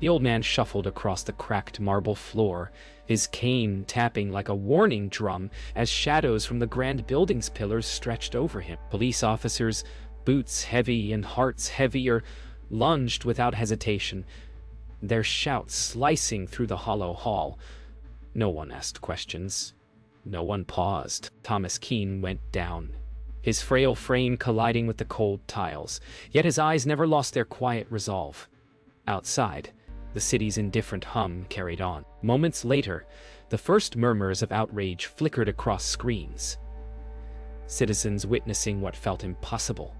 The old man shuffled across the cracked marble floor, his cane tapping like a warning drum as shadows from the grand building's pillars stretched over him. Police officers, boots heavy and hearts heavier, lunged without hesitation, their shouts slicing through the hollow hall. No one asked questions. No one paused. Thomas Keene went down, his frail frame colliding with the cold tiles, yet his eyes never lost their quiet resolve. Outside, the city's indifferent hum carried on. Moments later, the first murmurs of outrage flickered across screens. Citizens witnessing what felt impossible.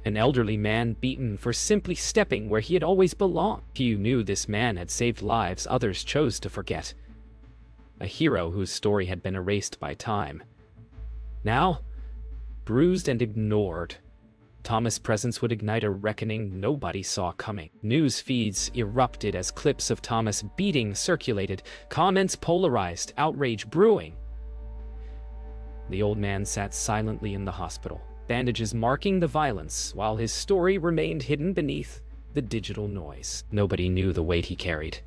An elderly man beaten for simply stepping where he had always belonged. Few knew this man had saved lives others chose to forget. A hero whose story had been erased by time. Now, bruised and ignored, Thomas' presence would ignite a reckoning nobody saw coming. News feeds erupted as clips of Thomas beating circulated, comments polarized, outrage brewing. The old man sat silently in the hospital, bandages marking the violence, while his story remained hidden beneath the digital noise. Nobody knew the weight he carried.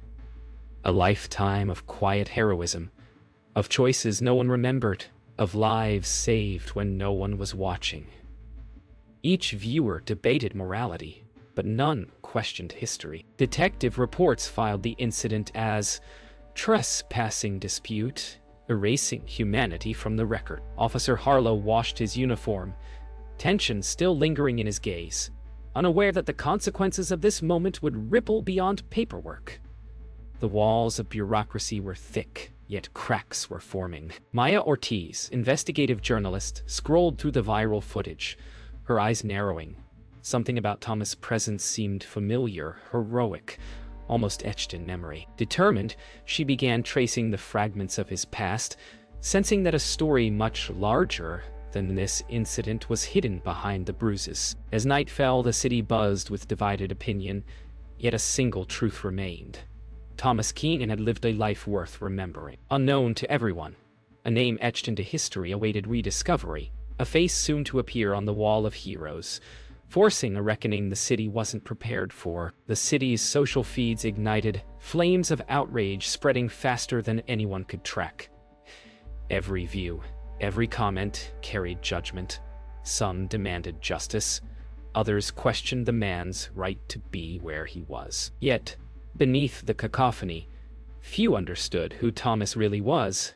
A lifetime of quiet heroism, of choices no one remembered, of lives saved when no one was watching. Each viewer debated morality, but none questioned history. Detective reports filed the incident as trespassing dispute, erasing humanity from the record. Officer Harlow washed his uniform, tension still lingering in his gaze, unaware that the consequences of this moment would ripple beyond paperwork. The walls of bureaucracy were thick, yet cracks were forming. Maya Ortiz, investigative journalist, scrolled through the viral footage, her eyes narrowing. Something about Thomas' presence seemed familiar, heroic, almost etched in memory. Determined, she began tracing the fragments of his past, sensing that a story much larger than this incident was hidden behind the bruises. As night fell, the city buzzed with divided opinion, yet a single truth remained. Thomas Keene had lived a life worth remembering. Unknown to everyone, a name etched into history awaited rediscovery, a face soon to appear on the wall of heroes, forcing a reckoning the city wasn't prepared for. The city's social feeds ignited, flames of outrage spreading faster than anyone could track. Every view, every comment carried judgment. Some demanded justice, others questioned the man's right to be where he was. Yet, beneath the cacophony, few understood who Thomas really was.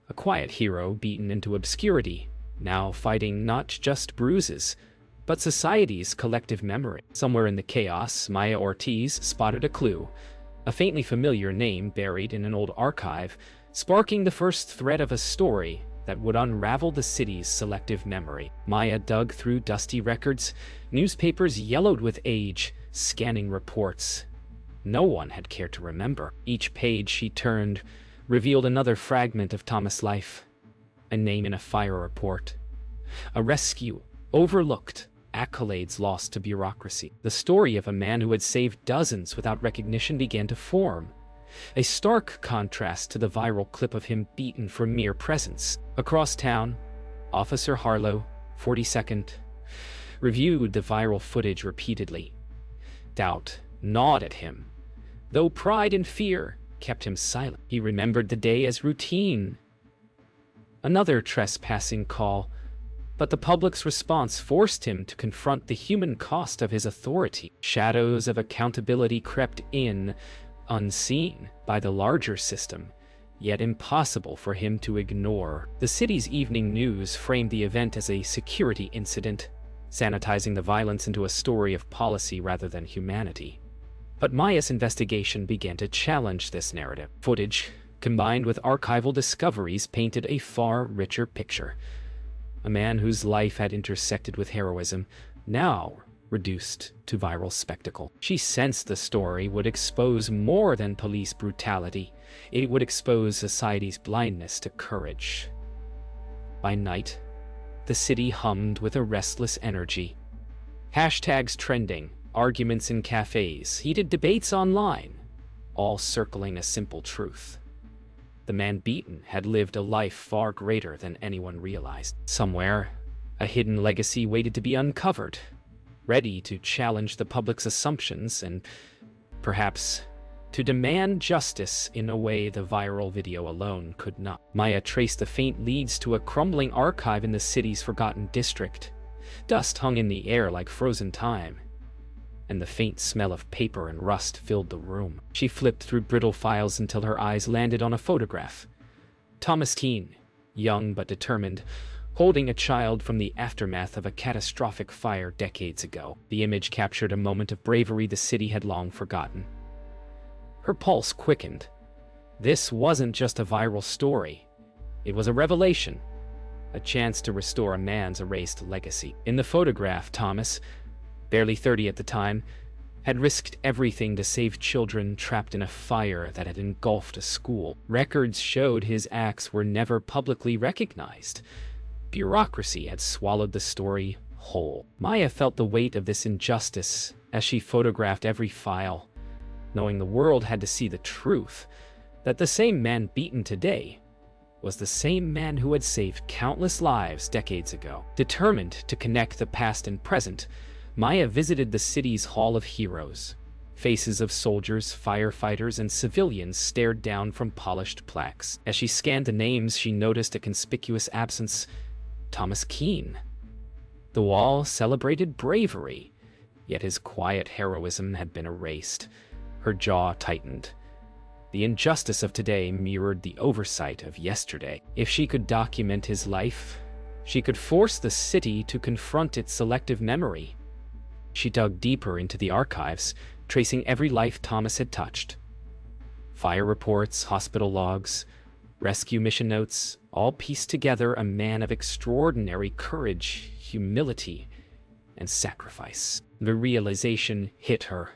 A quiet hero beaten into obscurity, now fighting not just bruises, but society's collective memory. Somewhere in the chaos, Maya Ortiz spotted a clue, a faintly familiar name buried in an old archive, sparking the first thread of a story that would unravel the city's selective memory. Maya dug through dusty records, newspapers yellowed with age, scanning reports no one had cared to remember. Each page she turned revealed another fragment of Thomas' life. A name in a fire report. A rescue overlooked. Accolades lost to bureaucracy. The story of a man who had saved dozens without recognition began to form. A stark contrast to the viral clip of him beaten for mere presence. Across town, Officer Harlow, 42nd, reviewed the viral footage repeatedly. Doubt gnawed at him, though pride and fear kept him silent. He remembered the day as routine. Another trespassing call, but the public's response forced him to confront the human cost of his authority. Shadows of accountability crept in, unseen by the larger system, yet impossible for him to ignore. The city's evening news framed the event as a security incident, sanitizing the violence into a story of policy rather than humanity. But Maya's investigation began to challenge this narrative. Footage, combined with archival discoveries, painted a far richer picture. A man whose life had intersected with heroism, now reduced to viral spectacle. She sensed the story would expose more than police brutality. It would expose society's blindness to courage. By night, the city hummed with a restless energy. Hashtags trending, arguments in cafes, heated debates online, all circling a simple truth. The man beaten had lived a life far greater than anyone realized. Somewhere, a hidden legacy waited to be uncovered, ready to challenge the public's assumptions and Perhaps to demand justice in a way the viral video alone could not. Maya traced the faint leads to a crumbling archive in the city's forgotten district. Dust hung in the air like frozen time, and the faint smell of paper and rust filled the room. She flipped through brittle files until her eyes landed on a photograph. Thomas Keene, young but determined, holding a child from the aftermath of a catastrophic fire decades ago. The image captured a moment of bravery the city had long forgotten. Her pulse quickened. This wasn't just a viral story. It was a revelation, a chance to restore a man's erased legacy. In the photograph, Thomas, barely 30 at the time, had risked everything to save children trapped in a fire that had engulfed a school. Records showed his acts were never publicly recognized. Bureaucracy had swallowed the story whole. Maya felt the weight of this injustice as she photographed every file, knowing the world had to see the truth, that the same man beaten today was the same man who had saved countless lives decades ago. Determined to connect the past and present, Maya visited the city's Hall of Heroes. Faces of soldiers, firefighters, and civilians stared down from polished plaques. As she scanned the names, she noticed a conspicuous absence: Thomas Keene. The wall celebrated bravery, yet his quiet heroism had been erased. Her jaw tightened. The injustice of today mirrored the oversight of yesterday. If she could document his life, she could force the city to confront its selective memory. She dug deeper into the archives, tracing every life Thomas had touched. Fire reports, hospital logs, rescue mission notes, all pieced together a man of extraordinary courage, humility, and sacrifice. The realization hit her.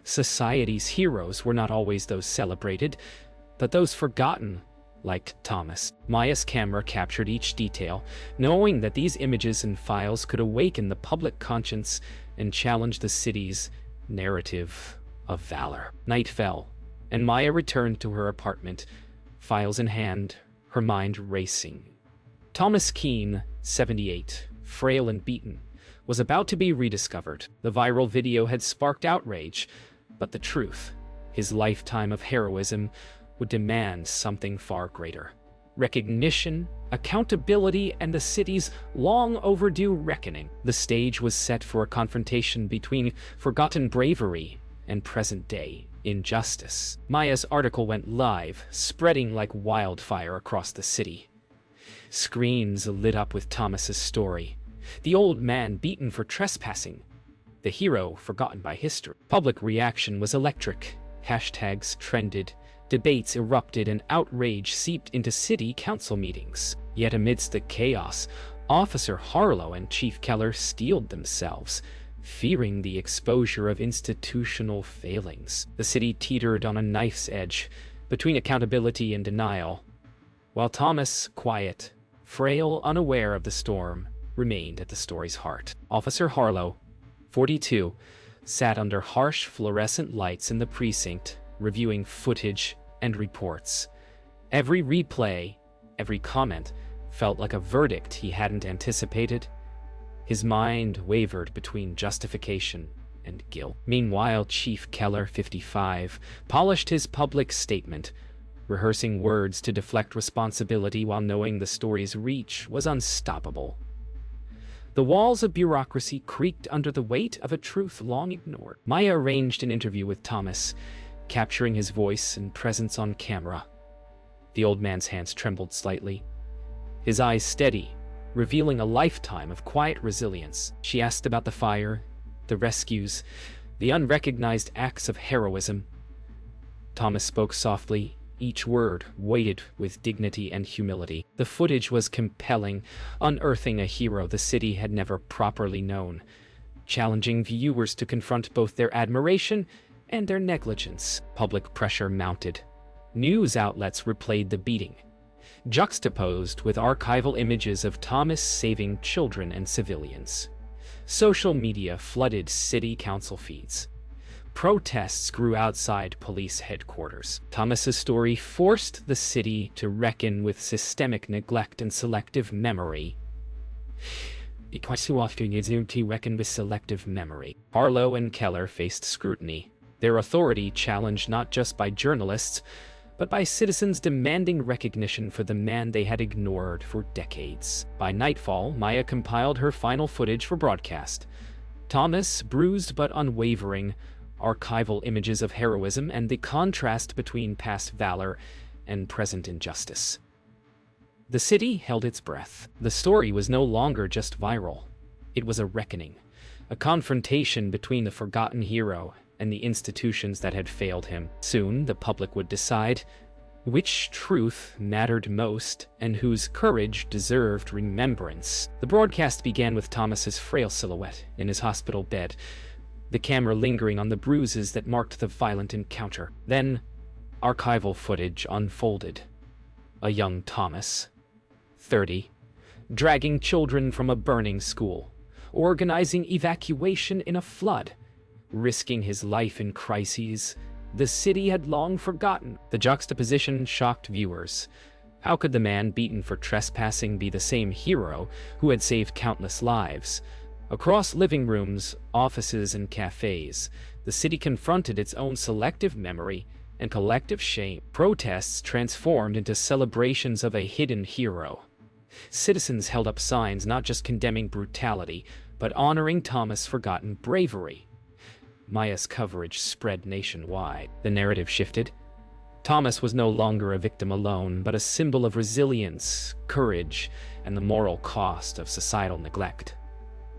Society's heroes were not always those celebrated, but those forgotten, like Thomas. Maya's camera captured each detail, knowing that these images and files could awaken the public conscience and challenge the city's narrative of valor. Night fell, and Maya returned to her apartment, files in hand, her mind racing. Thomas Keene, 78, frail and beaten, was about to be rediscovered. The viral video had sparked outrage, but the truth, his lifetime of heroism, would demand something far greater: recognition, accountability, and the city's long-overdue reckoning. The stage was set for a confrontation between forgotten bravery and present-day injustice. Maya's article went live, spreading like wildfire across the city. Screens lit up with Thomas's story: the old man beaten for trespassing, the hero forgotten by history. Public reaction was electric. Hashtags trended, debates erupted, and outrage seeped into city council meetings. Yet amidst the chaos, Officer Harlow and Chief Keller steeled themselves, fearing the exposure of institutional failings. The city teetered on a knife's edge, between accountability and denial, while Thomas, quiet, frail, unaware of the storm, remained at the story's heart. Officer Harlow, 42, sat under harsh fluorescent lights in the precinct, reviewing footage and reports. Every replay, every comment, felt like a verdict he hadn't anticipated. His mind wavered between justification and guilt. Meanwhile, Chief Keller, 55, polished his public statement, rehearsing words to deflect responsibility while knowing the story's reach was unstoppable. The walls of bureaucracy creaked under the weight of a truth long ignored. Maya arranged an interview with Thomas, capturing his voice and presence on camera. The old man's hands trembled slightly, his eyes steady, revealing a lifetime of quiet resilience. She asked about the fire, the rescues, the unrecognized acts of heroism. Thomas spoke softly, each word weighted with dignity and humility. The footage was compelling, unearthing a hero the city had never properly known, challenging viewers to confront both their admiration and their negligence. Public pressure mounted. News outlets replayed the beating, juxtaposed with archival images of Thomas saving children and civilians. Social media flooded city council feeds. Protests grew outside police headquarters. Thomas's story forced the city to reckon with systemic neglect and selective memory. Quite so often you do to reckon with selective memory. Harlow and Keller faced scrutiny. their authority challenged not just by journalists, but by citizens demanding recognition for the man they had ignored for decades. By nightfall, Maya compiled her final footage for broadcast. Thomas, bruised but unwavering, archival images of heroism and the contrast between past valor and present injustice. The city held its breath. The story was no longer just viral. It was a reckoning, a confrontation between the forgotten hero and the institutions that had failed him. Soon, the public would decide which truth mattered most and whose courage deserved remembrance. The broadcast began with Thomas's frail silhouette in his hospital bed, the camera lingering on the bruises that marked the violent encounter. Then, archival footage unfolded. A young Thomas, 30, dragging children from a burning school, organizing evacuation in a flood, risking his life in crises the city had long forgotten. The juxtaposition shocked viewers. How could the man beaten for trespassing be the same hero who had saved countless lives? Across living rooms, offices, and cafes, the city confronted its own selective memory and collective shame. Protests transformed into celebrations of a hidden hero. Citizens held up signs not just condemning brutality, but honoring Thomas' forgotten bravery. Maya's coverage spread nationwide. The narrative shifted. Thomas was no longer a victim alone, but a symbol of resilience, courage, and the moral cost of societal neglect.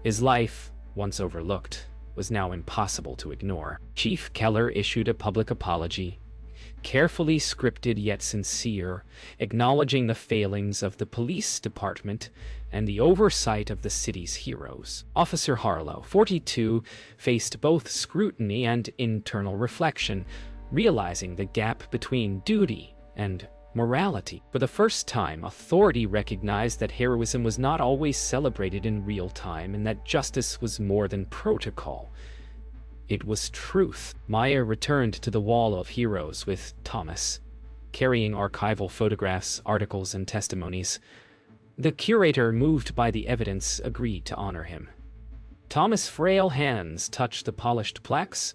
His life, once overlooked, was now impossible to ignore. Chief Keller issued a public apology, carefully scripted yet sincere, acknowledging the failings of the police department and the oversight of the city's heroes. Officer Harlow, 42, faced both scrutiny and internal reflection, realizing the gap between duty and morality. For the first time, authority recognized that heroism was not always celebrated in real time and that justice was more than protocol. It was truth. Maya returned to the Wall of Heroes with Thomas, carrying archival photographs, articles, and testimonies. The curator, moved by the evidence, agreed to honor him. Thomas' frail hands touched the polished plaques,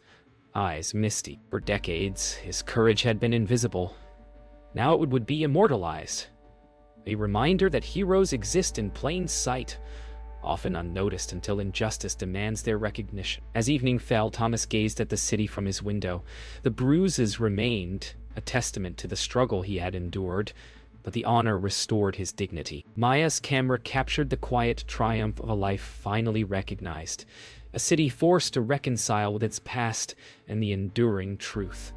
eyes misty. For decades, his courage had been invisible. Now it would be immortalized. A reminder that heroes exist in plain sight, often unnoticed until injustice demands their recognition. As evening fell, Thomas gazed at the city from his window. The bruises remained, a testament to the struggle he had endured, but the honor restored his dignity. Maya's camera captured the quiet triumph of a life finally recognized, a city forced to reconcile with its past and the enduring truth.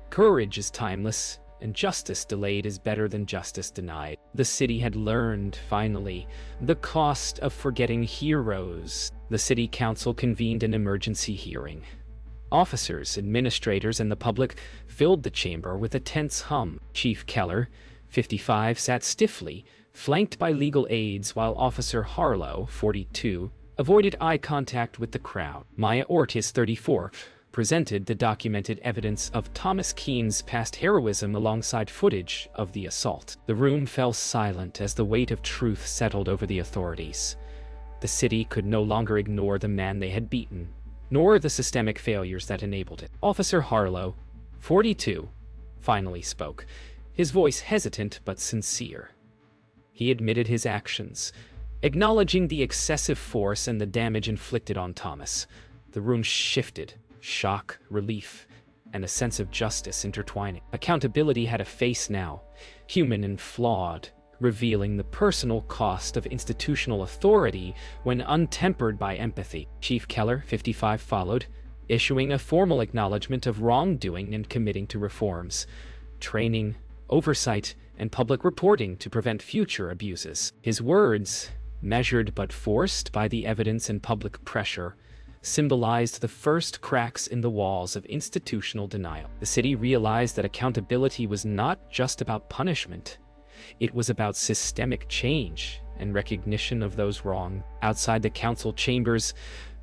Courage is timeless, and justice delayed is better than justice denied. The city had learned, finally, the cost of forgetting heroes. The city council convened an emergency hearing. Officers, administrators, and the public filled the chamber with a tense hum. Chief Keller, 55, sat stiffly, flanked by legal aides, while Officer Harlow, 42, avoided eye contact with the crowd. Maya Ortiz, 34, presented the documented evidence of Thomas Keene's past heroism alongside footage of the assault. The room fell silent as the weight of truth settled over the authorities. The city could no longer ignore the man they had beaten, nor the systemic failures that enabled it. Officer Harlow, 42, finally spoke, his voice hesitant but sincere. He admitted his actions, acknowledging the excessive force and the damage inflicted on Thomas. The room shifted. Shock, relief, and a sense of justice intertwining. Accountability had a face now, human and flawed, revealing the personal cost of institutional authority when untempered by empathy. Chief Keller, 55, followed, issuing a formal acknowledgement of wrongdoing and committing to reforms, training, oversight, and public reporting to prevent future abuses. His words, measured but forced by the evidence and public pressure, symbolized the first cracks in the walls of institutional denial. The city realized that accountability was not just about punishment. It was about systemic change and recognition of those wrong. Outside the council chambers,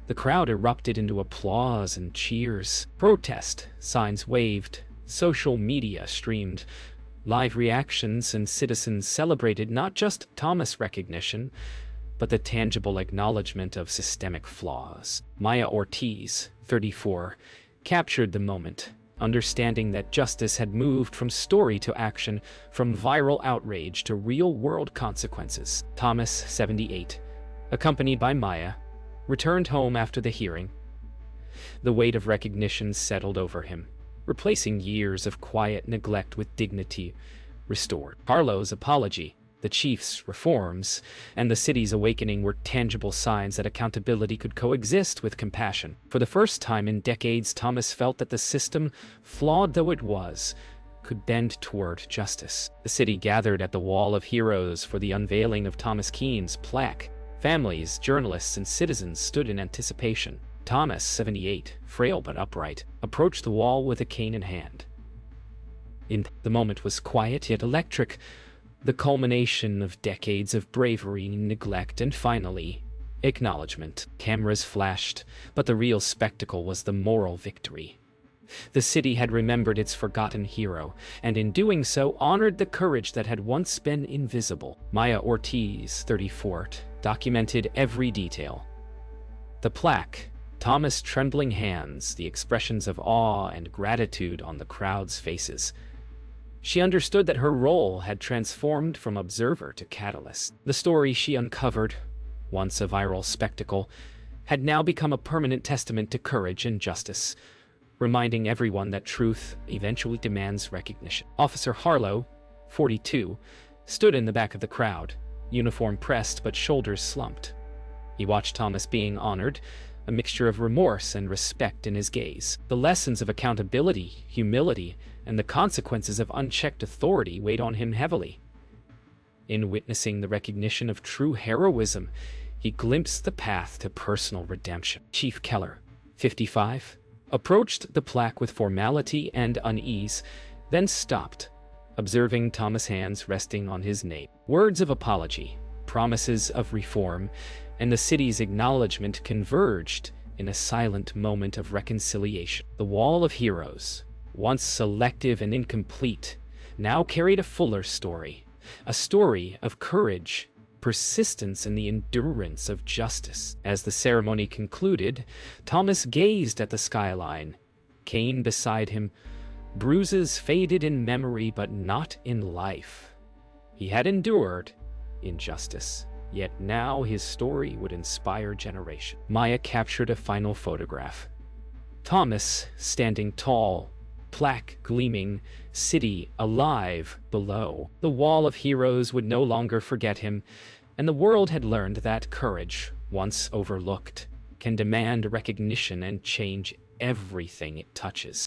the crowd erupted into applause and cheers. Protest signs waved, social media streamed, live reactions, and citizens celebrated not just Thomas' recognition, but the tangible acknowledgement of systemic flaws. Maya Ortiz, 34, captured the moment, understanding that justice had moved from story to action, from viral outrage to real-world consequences. Thomas, 78, accompanied by Maya, returned home after the hearing. The weight of recognition settled over him, replacing years of quiet neglect with dignity restored. Harlow's apology, the chief's reforms, and the city's awakening were tangible signs that accountability could coexist with compassion. For the first time in decades, Thomas felt that the system, flawed though it was, could bend toward justice. The city gathered at the Wall of Heroes for the unveiling of Thomas Keane's plaque. Families, journalists, and citizens stood in anticipation. Thomas, 78, frail but upright, approached the wall with a cane in hand. The moment was quiet yet electric, the culmination of decades of bravery, neglect, and finally, acknowledgement. Cameras flashed, but the real spectacle was the moral victory. The city had remembered its forgotten hero, and in doing so honored the courage that had once been invisible. Maya Ortiz, 34, documented every detail. The plaque, Thomas' trembling hands, the expressions of awe and gratitude on the crowd's faces. She understood that her role had transformed from observer to catalyst. The story she uncovered, once a viral spectacle, had now become a permanent testament to courage and justice, reminding everyone that truth eventually demands recognition. Officer Harlow, 42, stood in the back of the crowd, uniform pressed but shoulders slumped. He watched Thomas being honored, a mixture of remorse and respect in his gaze. The lessons of accountability, humility, and the consequences of unchecked authority weighed on him heavily. In witnessing the recognition of true heroism, he glimpsed the path to personal redemption. Chief Keller, 55, approached the plaque with formality and unease, then stopped, observing Thomas' hands resting on his nape. Words of apology, promises of reform, and the city's acknowledgement converged in a silent moment of reconciliation. The Wall of Heroes, once selective and incomplete, now carried a fuller story, a story of courage, persistence, and the endurance of justice. As the ceremony concluded, Thomas gazed at the skyline, cane beside him, bruises faded in memory but not in life. He had endured injustice, yet now his story would inspire generations. Maya captured a final photograph. Thomas standing tall, plaque gleaming, city alive below. The Wall of Heroes would no longer forget him, and the world had learned that courage, once overlooked, can demand recognition and change everything it touches.